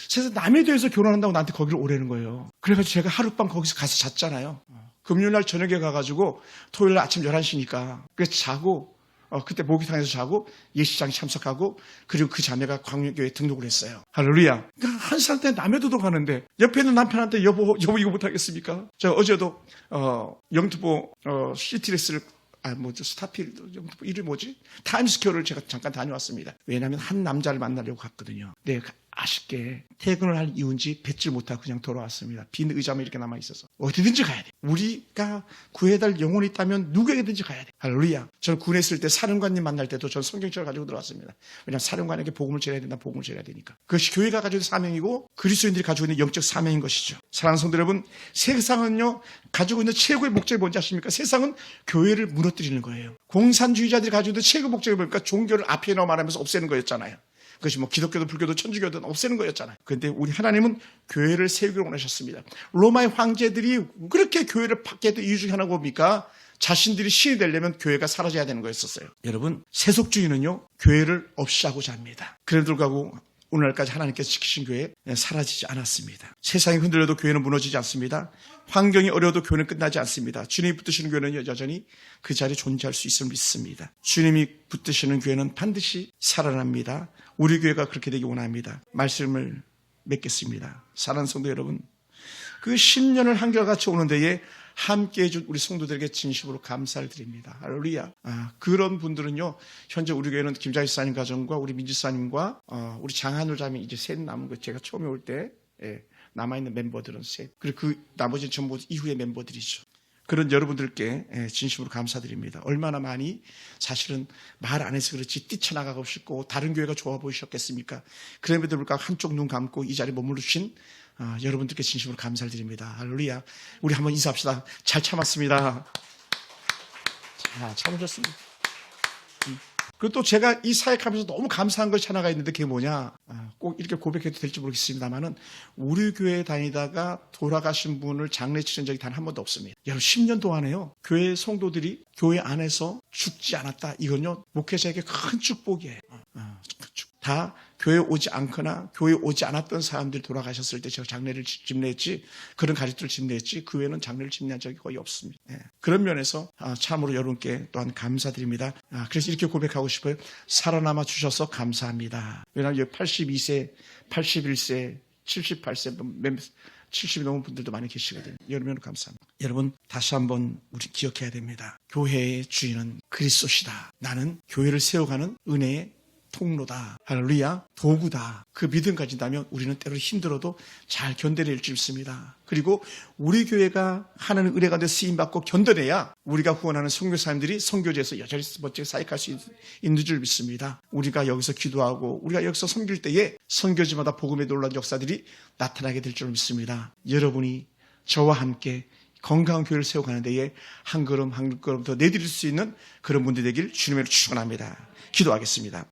세상 남해도에서 결혼한다고 나한테 거기를 오라는 거예요. 그래가지고 제가 하룻밤 거기서 가서 잤잖아요. 금요일날 저녁에 가가지고 토요일날 아침 11시니까. 그래서 자고, 그때 목욕탕에서 자고 예식장에 참석하고 그리고 그 자매가 광명교회에 등록을 했어요. 할렐루야. 그러니까 한 살 때 남해도도 가는데 옆에 있는 남편한테 여보 이거 못하겠습니까? 제가 어제도 영등포 시티레스를 스타필드 영등포 이름이 뭐지? 타임스퀘어를 제가 잠깐 다녀왔습니다. 왜냐하면 한 남자를 만나려고 갔거든요. 네, 아쉽게 퇴근을 할 이유인지 뵙질 못하고 그냥 돌아왔습니다. 빈 의자만 이렇게 남아있어서. 어디든지 가야 돼. 우리가 구해야 될 영혼이 있다면 누구에게든지 가야 돼. 할렐루야. 저는 군에 있을 때 사령관님 만날 때도 저는 성경책을 가지고 들어왔습니다. 왜냐하면 사령관에게 복음을 전해야 된다. 복음을 전해야 되니까. 그것이 교회가 가지고 있는 사명이고 그리스도인들이 가지고 있는 영적 사명인 것이죠. 사랑하는 성도 여러분, 세상은요 가지고 있는 최고의 목적이 뭔지 아십니까? 세상은 교회를 무너뜨리는 거예요. 공산주의자들이 가지고 있는 최고의 목적이 뭡니까? 종교를 앞에 넣어 말하면서 없애는 거였잖아요. 그것이 기독교도 불교도 천주교도 없애는 거였잖아요. 그런데 우리 하나님은 교회를 세우기를 원하셨습니다. 로마의 황제들이 그렇게 교회를 받게 이유 중에 하나가 뭡니까? 자신들이 신이 되려면 교회가 사라져야 되는 거였었어요. 여러분, 세속주의는요 교회를 없이 하고자 합니다. 그래도 불구하고 오늘날까지 하나님께서 지키신 교회 사라지지 않았습니다. 세상이 흔들려도 교회는 무너지지 않습니다. 환경이 어려워도 교회는 끝나지 않습니다. 주님이 붙드시는 교회는 여전히 그 자리에 존재할 수 있음을 믿습니다. 주님이 붙드시는 교회는 반드시 살아납니다. 우리 교회가 그렇게 되기 원합니다. 말씀을 맺겠습니다. 사랑하는 성도 여러분, 그 10년을 한결같이 오는 데에 함께 해준 우리 성도들에게 진심으로 감사를 드립니다. 할렐루야. 그런 분들은요, 현재 우리 교회는 김자희 사님 가정과 우리 민지 사님과 우리 장한울 자매 이제 셋 남은 거 제가 처음에 올 때 남아있는 멤버들은 셋. 그리고 그 나머지는 전부 이후의 멤버들이죠. 그런 여러분들께 진심으로 감사드립니다. 얼마나 많이 사실은 말 안 해서 그렇지 뛰쳐나가고 싶고 다른 교회가 좋아 보이셨겠습니까? 그럼에도 불구하고 한쪽 눈 감고 이 자리에 머물러 주신 여러분들께 진심으로 감사를 드립니다. 할렐루야. 우리 한번 인사합시다. 잘 참았습니다. 자, 참으셨습니다. 그리고 또 제가 이 사역하면서 너무 감사한 것이 하나가 있는데 그게 뭐냐, 꼭 이렇게 고백해도 될지 모르겠습니다만은 우리 교회에 다니다가 돌아가신 분을 장례 치른 적이 단 한 번도 없습니다. 여러분 10년 동안에요 교회 성도들이 교회 안에서 죽지 않았다. 이건요 목회자에게 큰 축복이에요. 다 교회 오지 않거나 교회 오지 않았던 사람들이 돌아가셨을 때 제가 장례를 집례했지, 그런 가족들을 집례했지 그 외에는 장례를 집례한 적이 거의 없습니다. 그런 면에서 참으로 여러분께 또한 감사드립니다. 그래서 이렇게 고백하고 싶어요. 살아남아 주셔서 감사합니다. 왜냐하면 82세, 81세, 78세, 70이 넘은 분들도 많이 계시거든요. 여러분 감사합니다. 여러분 다시 한번 우리 기억해야 됩니다. 교회의 주인은 그리스도시다. 나는 교회를 세워가는 은혜의 통로다. 할렐루야. 도구다. 그 믿음 가진다면 우리는 때로 힘들어도 잘 견뎌낼 줄 믿습니다. 그리고 우리 교회가 하나님 은혜 가운데 쓰임받고 견뎌내야 우리가 후원하는 선교사님들이 선교지에서 여전히 멋지게 사역할 수 있는 줄 믿습니다. 우리가 여기서 기도하고 우리가 여기서 섬길 때에 선교지마다 복음의 놀라운 역사들이 나타나게 될 줄 믿습니다. 여러분이 저와 함께 건강한 교회를 세워가는 데에 한 걸음 한 걸음 더 내드릴 수 있는 그런 분들 되길 주님으로 축원합니다. 기도하겠습니다.